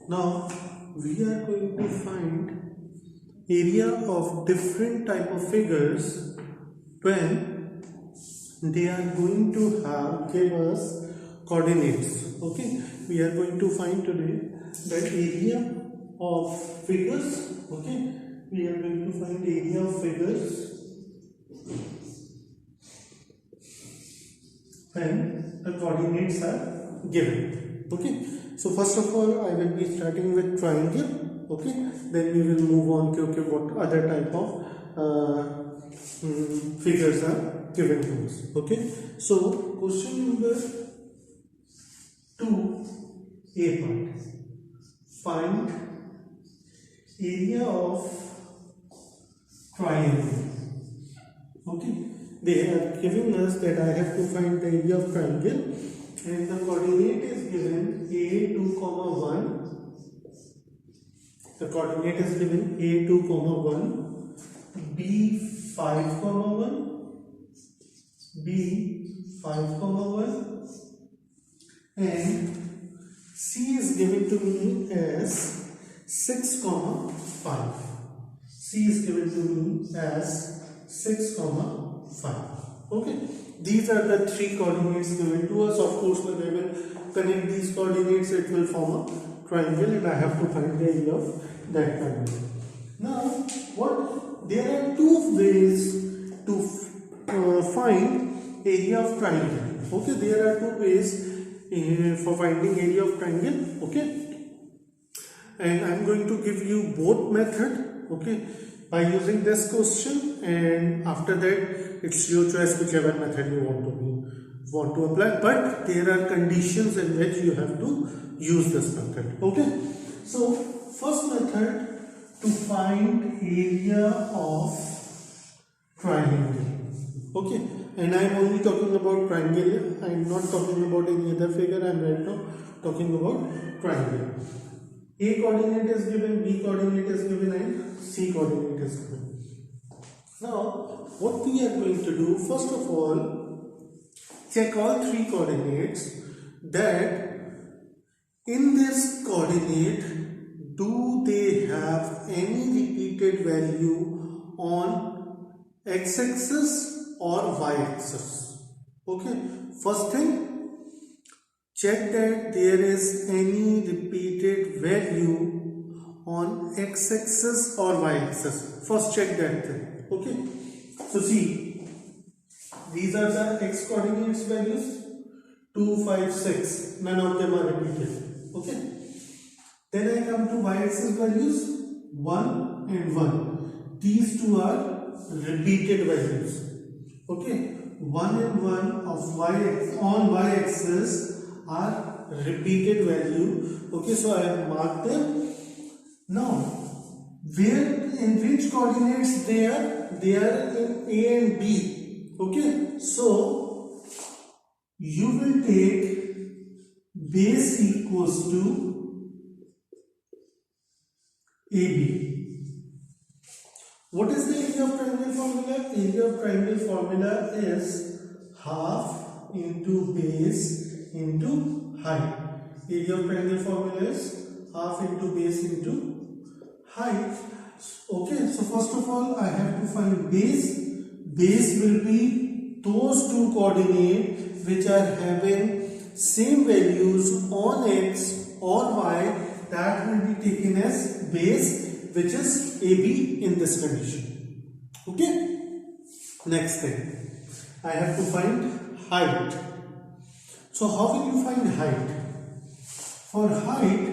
Now we are going to find area of different type of figures when they are going to give us coordinates. Okay, we are going to find today the area of figures. Okay, we are going to find area of figures when the coordinates are given. Okay, so first of all I will be starting with triangle. Okay, then we will move on to what other type of figures are given to us. Okay, so question number 2, A part. Find area of triangle. Okay, they are giving us that I have to find the area of triangle, and the coordinate is given a2 comma 1. The coordinate is given a2 comma 1, b5 comma 1, b5 comma 1, and c is given to me as 6 comma 5. C is given to me as 6 comma 5. Okay, these are the three coordinates given to us. Of course, when I will connect these coordinates, it will form a triangle, and I have to find the area of that triangle. Now, there are two ways to find area of triangle. Okay, there are two ways for finding area of triangle. Okay, and I am going to give you both method. Okay, by using this question, and after that it's your choice whichever method you want to apply, but there are conditions in which you have to use this method. Okay, so first method to find area of triangle. Okay, and I am only talking about triangle. I am not talking about any other figure. I am right now talking about triangle. A coordinate is given, B coordinate is given, and C coordinate is given. Now, what we are going to do, first of all, check all three coordinates, that in this coordinate, do they have any repeated value on x-axis or y-axis? Okay, first thing, check that there is any repeated value on x-axis or y-axis. First check that thing. Okay, so see, these are the x coordinates values 2, 5, 6. None of them are repeated. Okay, then I come to y-axis values 1 and 1. These two are repeated values. Okay, 1 and 1 of y-axis are repeated value. Okay, so I have marked them. Now, in which coordinates they are? They are in A and B. Okay, so you will take base equals to AB. What is the area of triangle formula? Area of triangle formula is half into base into height. Area of triangle formula is half into base into height. Okay, so first of all I have to find base. Base will be those two coordinates which are having same values on x or y, that will be taken as base, which is AB in this condition. Okay, next thing, I have to find height. So how will you find height? For height,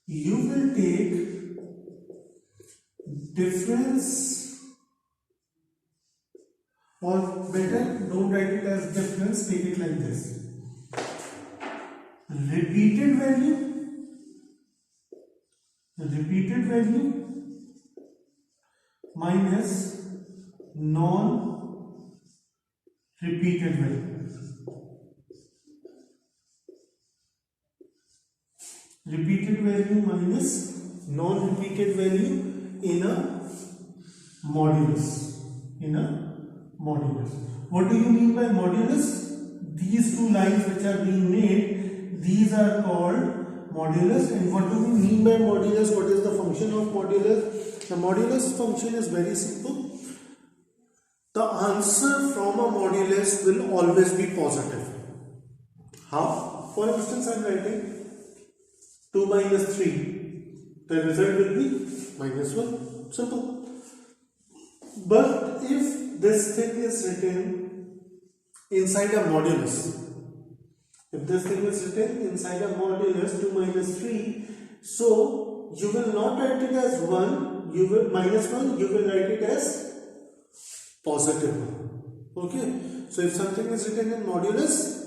you will take difference, or better, don't write it as difference, take it like this. Repeated value minus non-repeated value. Repeated value minus non-repeated value in a modulus. What do you mean by modulus? These two lines which are being made, these are called modulus. And what do we mean by modulus? What is the function of modulus? The modulus function is very simple. The answer from a modulus will always be positive. How? For instance, I am writing 2 minus 3. The result will be minus 1. Simple. But if this thing is written inside a modulus, if this thing is written inside a modulus 2 minus 3, so you will not write it as 1, you will minus 1, you will write it as positive 1. Okay, so if something is written in modulus,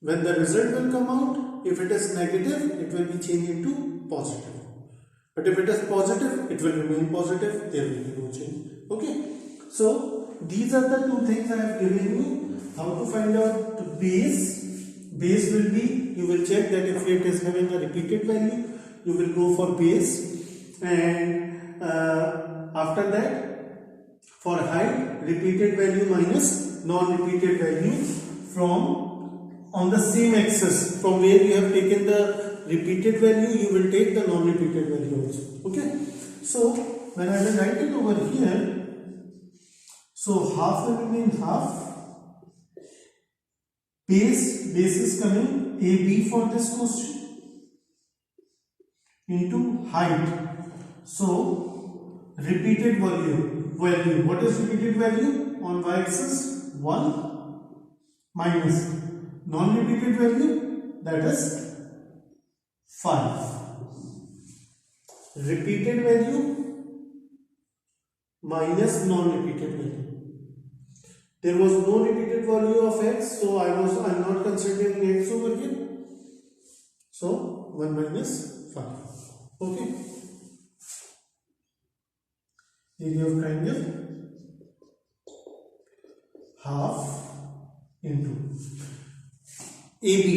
when the result will come out, if it is negative, it will be changed into positive. But if it is positive, it will remain positive, there will be no change. Okay, so these are the two things I have given you. How to find out the base. Base will be, you will check that if it is having a repeated value, you will go for base. And after that, for height, repeated value minus non-repeated value from on the same axis. From where you have taken the repeated value, you will take the non-repeated value also. Okay, so when I will write it over here, so half will remain half. Base is coming AB for this question into height. So repeated value. What is repeated value on y-axis? 1 minus non-repeated value, that is 5. Repeated value minus non-repeated value. There was no repeated value of x, so I am not considering x over here. So 1 minus 5. Okay. Area of triangle half into AB.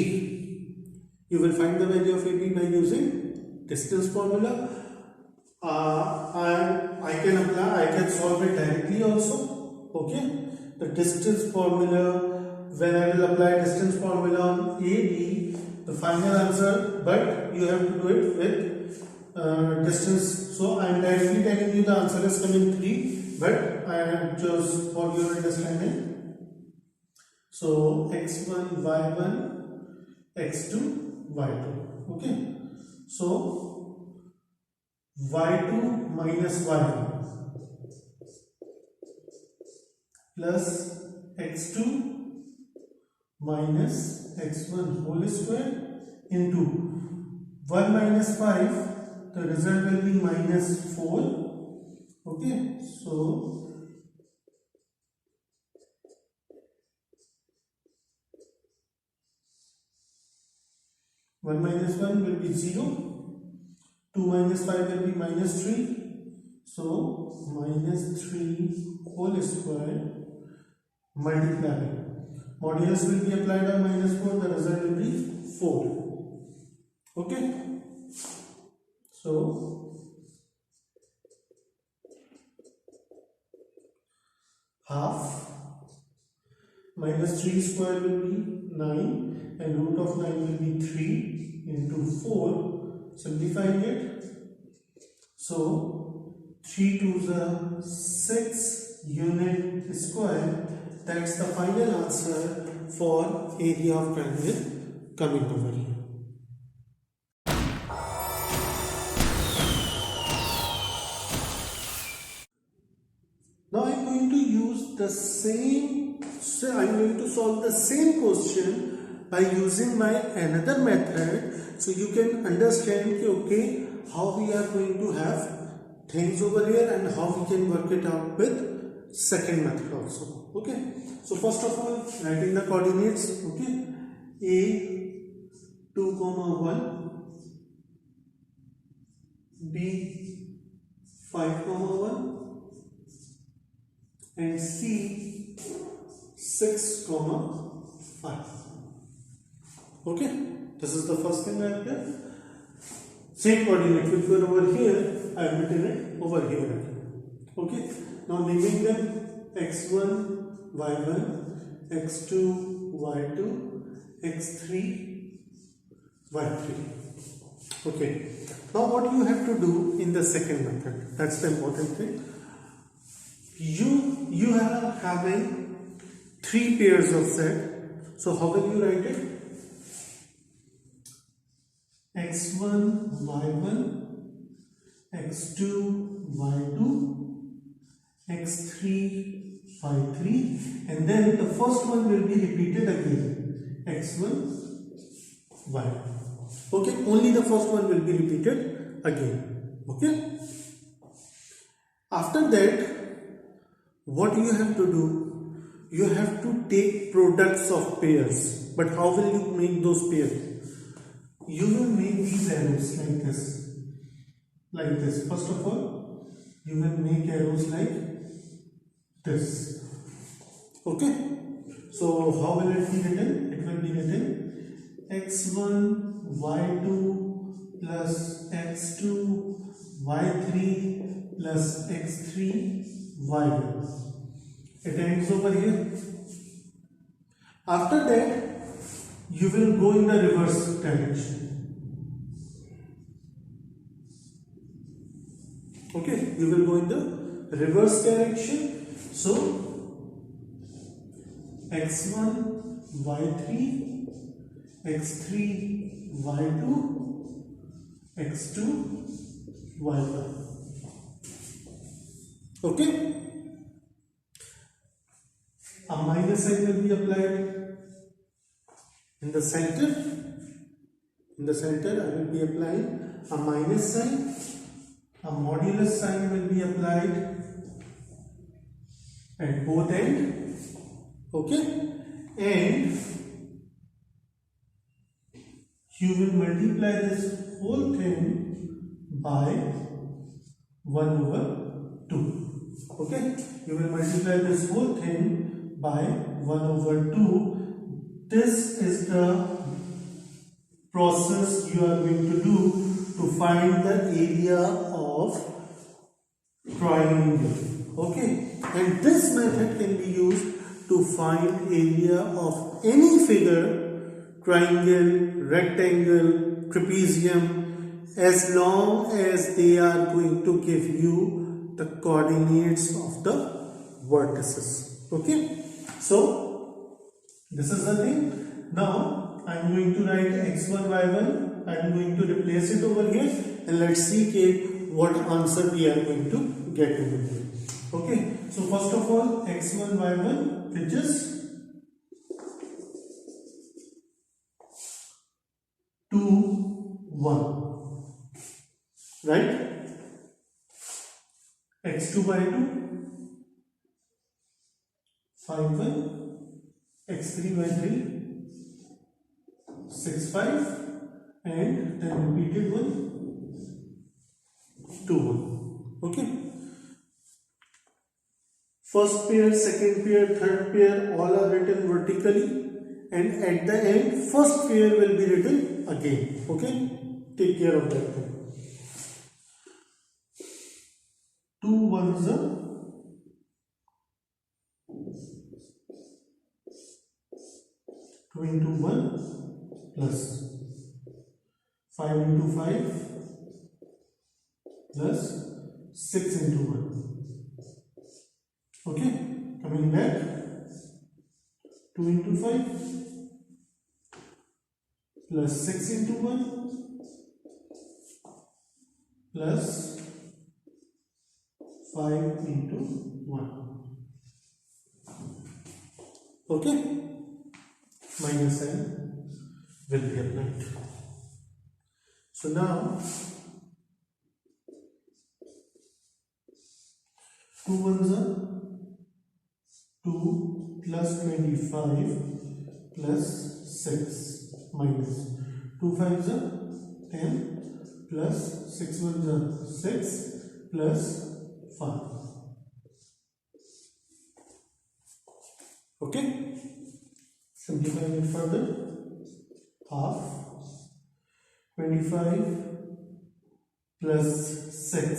You will find the value of AB by using distance formula. I can solve it directly also. Okay. The distance formula, when I will apply distance formula on AB, the final answer, but you have to do it with distance. So I am directly telling you the answer is coming 3, but I am just for your understanding. So x1, y1, x2, y2. Okay. So y2 minus y1 plus x2 minus x1 whole square into 1 minus 5, the result will be minus 4. Okay, so one minus 1 will be 0, 2 minus 5 will be minus 3, so minus 3 whole square multiply. Modulus will be applied on minus 4, the result will be 4. Okay, so half minus 3 square will be 9 and root of 9 will be 3 into 4, simplifying it. So 3 to the 6 unit square, that's the final answer for area of triangle coming over here. Now I am going to use the same, so I am going to solve the same question by using my another method, so you can understand okay how we are going to have things over here and how we can work it out with second method also. Okay, so first of all, writing the coordinates. Okay, a 2, 1, b 5, 1 and c 6, 5. Okay, this is the first thing I have done. Same coordinate which were over here, I have written it over here again. Okay, now naming them x1, y1, x2, y2, x3, y3. Okay. Now what you have to do in the second method, that's the important thing. You are having 3 pairs of set. So how will you write it? x1, y1, x2, y2, x3, y3, and then the first one will be repeated again, x1, y. Okay, only the first one will be repeated again. Okay. After that, what you have to do, you have to take products of pairs. But how will you make those pairs? You will make these arrows like this. Like this. First of all, you will make arrows like this. Okay. So how will it be written? It will be written x1 y2 plus x2 y3 plus x3 y1. It ends over here. After that, you will go in the reverse direction. Okay, you will go in the reverse direction. So x1 y3 x3 y2 x2 y1. Okay. A minus sign will be applied in the center. In the center, I will be applying a minus sign. A modulus sign will be applied at both ends. Okay, and you will multiply this whole thing by 1 over 2. Okay, you will multiply this whole thing by 1 over 2. This is the process you are going to do to find the area of triangle. Okay, and this method can be used to find area of any figure, triangle, rectangle, trapezium, as long as they are going to give you the coordinates of the vertices. Okay, so this is the thing. Now I am going to write x1 y1. I am going to replace it over here, and let's see what answer we are going to get over here. Okay, so first of all, x1 y1, which is 2 1, right? x2 y2 5 1, x3 y3 6 5, and then repeated one 2 1. Okay, first pair, second pair, third pair, all are written vertically, and at the end first pair will be written again. Okay, take care of that thing. 2 1s are 2 into 1 plus 5 into 5 plus 6 into 1. Okay, coming back, 2 into 5 plus 6 into 1 plus 5 into 1. Okay, minus sign will be applied. So now 2 ones are 2 plus 25 plus 6 minus 2 fives are 10 plus 6 ones are 6 plus 5. Okay, simplifying it further, half 25 plus 6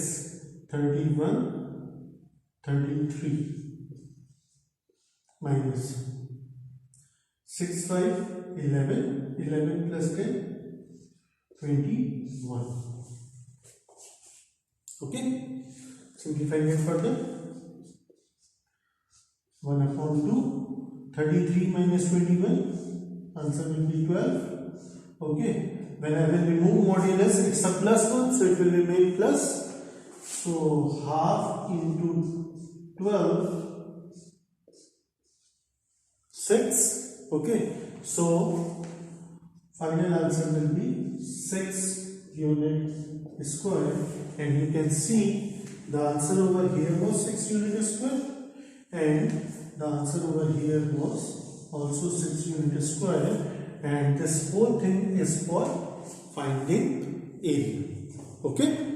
31 33 minus 6 5 11 11 plus 10 21. Okay, simplifying it further, 1 upon 2, 33 minus 21, answer will be 12. Okay, when I will remove modulus, it's a plus 1, so it will remain plus. So half into 12, 6. Okay, so final answer will be 6 unit square, and you can see the answer over here was 6 unit square, and the answer over here was also 6 unit square, and this whole thing is for finding area. Okay.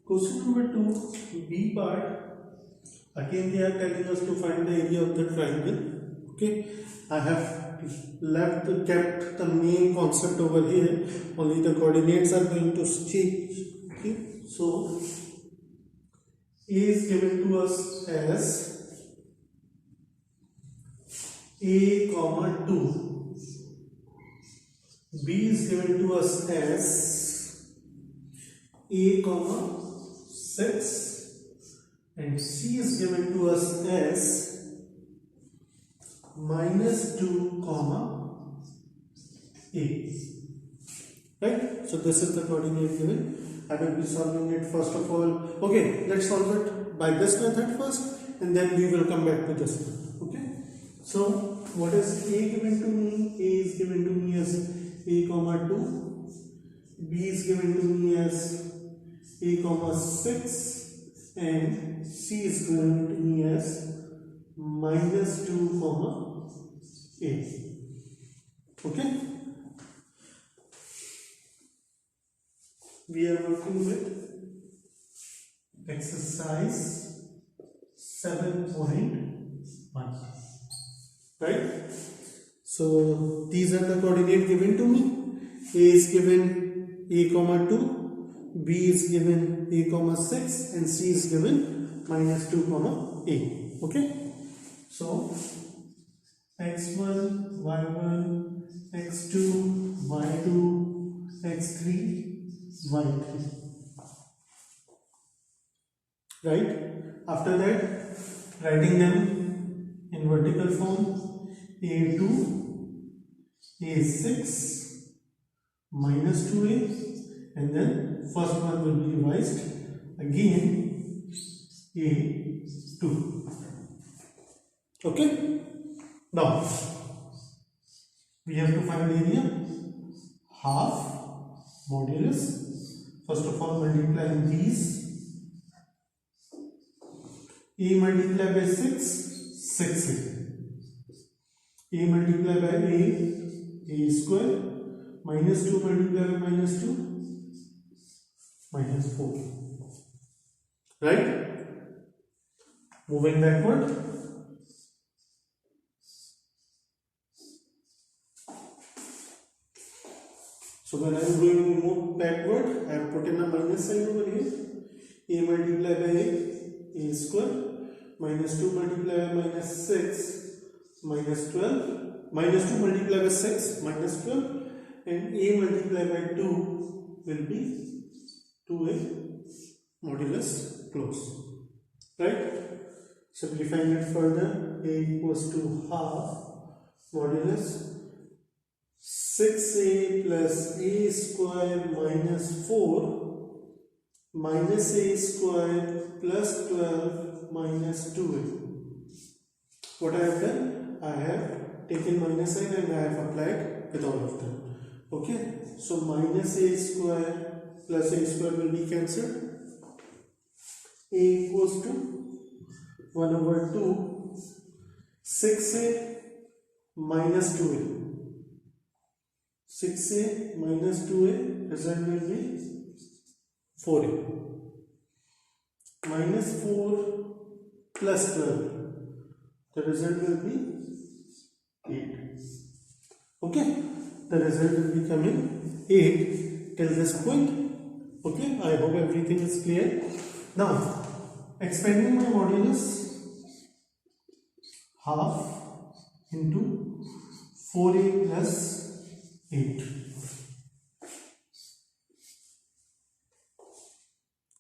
Question number 2, B part. Again, they are telling us to find the area of the triangle. Okay, I have kept the main concept over here. Only the coordinates are going to change. Okay, so A is given to us as A comma 2. B is given to us as A comma 6, and C is given to us as minus 2 comma A. Right? So this is the coordinate given. I will be solving it first of all. Okay, let's solve it by this method first, and then we will come back to this one. Okay, so what is A given to me? A is given to me as A comma 2. B is given to me as A comma 6, and C is given to me as minus 2 comma A. Okay, we are working with exercise 7.1, right? So these are the coordinates given to me. A is given A comma 2, B is given A comma 6, and C is given minus 2 comma A. Okay, so x1, y1, x2, y2, x3, y3. Right? After that, writing them in vertical form, A2, A6, minus 2A, and then first one will be revised again, A2. Okay, now we have to find area. Half modulus, first of all multiplying these. A multiplied by 6, 6A. A multiplied by A square, minus 2 multiplied by minus 2, minus 4. Right? Moving backward. So when I am going to move backward, I have put in a minus sign over here. A multiplied by A square, minus 2 multiplied by minus 6, minus 12, minus 2 multiplied by 6, minus 12, and A multiplied by 2 will be 2A modulus close. Right? Simplifying it further, A equals to half modulus 6A plus A square minus 4 minus A square plus 12 minus 2A. What I have done? I have taken minus sign and I have applied with all of them. Okay, so minus A square plus A square will be cancelled. A equals to 1 over 2 6A minus 2A. 6A minus 2A, result will be 4A. Minus 4 plus 12, the result will be 8. Okay, the result will be coming 8 till this point. Okay, I hope everything is clear. Now, expanding my modulus, half into 4a plus 8.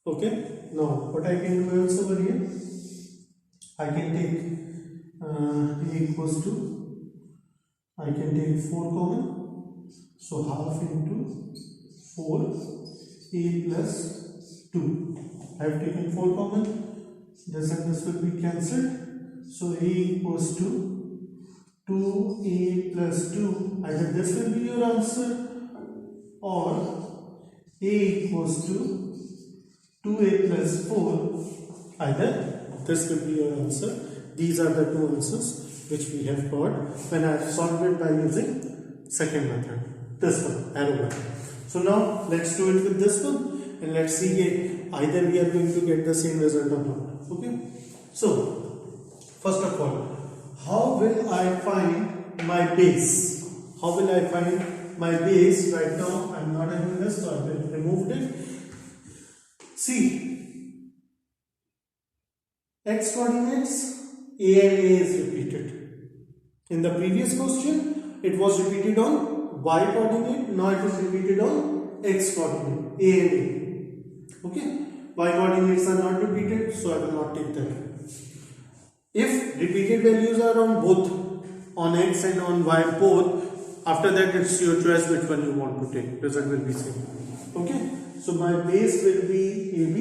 Okay, now what I can do else over here? I can take a equals to, I can take 4 common, so half into 4 a plus 2. I have taken 4 common, this and this will be cancelled, so a equals to 2a plus 2. Either this will be your answer or a equals to 2a plus 4, either this will be your answer. These are the two answers which we have got when I have solved it by using second method, this one, arrow method. So now let's do it with this one and let's see either we are going to get the same result or not. Okay, so first of all, how will I find my base? How will I find my base? Right now I am not having this, so I will remove it. See, x coordinates a and a is repeated. In the previous question, it was repeated on y coordinate, now it is repeated on x coordinate, a and a. Okay, y coordinates are not repeated, so I will not take that. If repeated values are on both, on x and on y both, after that it's your choice which one you want to take. Result will be same. Okay. So my base will be AB.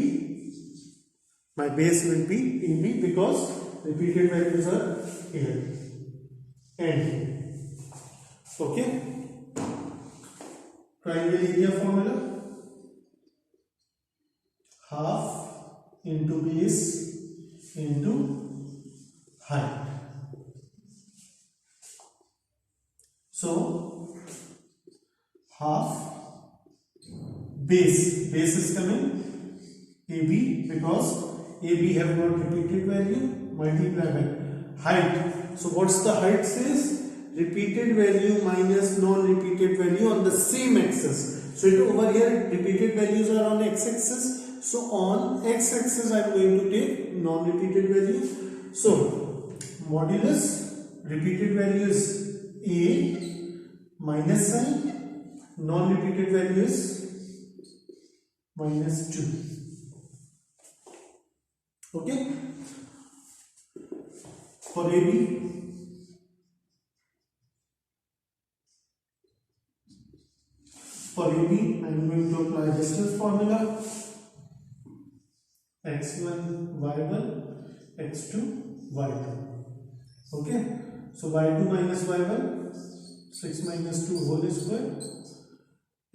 My base will be AB because repeated values are here and here. Okay. Triangle area formula: half into base into height. So half base is coming AB because AB have got repeated value, multiply by height. So what's the height says? Repeated value minus non-repeated value on the same axis. So it over here repeated values are on x-axis. So on x-axis I am going to take non-repeated value. So modulus repeated value is A minus sign, non-repeated value is minus 2. Okay. For AB, I am going to apply distance formula: x1 y1 x2 y2. Okay. So y2 minus y1, 6 minus 2 whole square,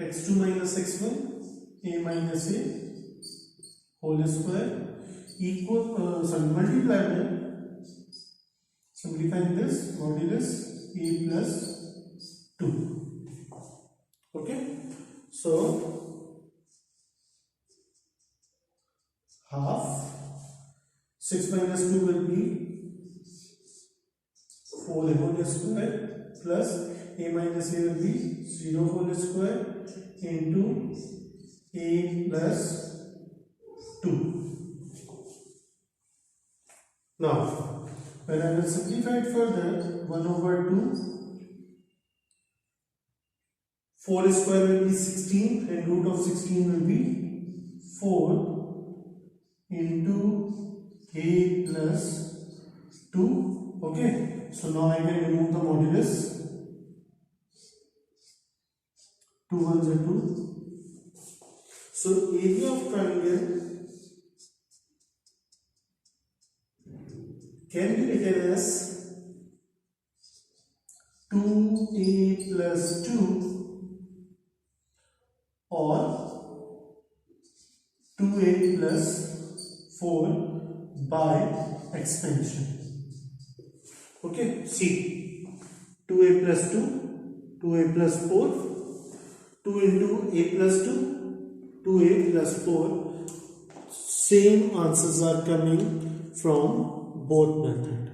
x2 minus x1, a minus a whole square equal multiply by, simplifying this, modulus a plus 2. Okay, so half 6 minus 2 will be 4 whole square plus a minus a will be 0 whole square into a plus 2. Now, when I will simplify it further, 1 over 2, 4 square will be 16 and root of 16 will be 4 into a plus 2. Okay, so now I can remove the modulus. 2 ones are 2. So area of triangle can be written as 2a plus 2 or 2a plus 4 by expansion. Okay, see, 2a plus 2, 2a plus 4, 2 into a plus 2, 2a plus 4, same answers are coming from both methods.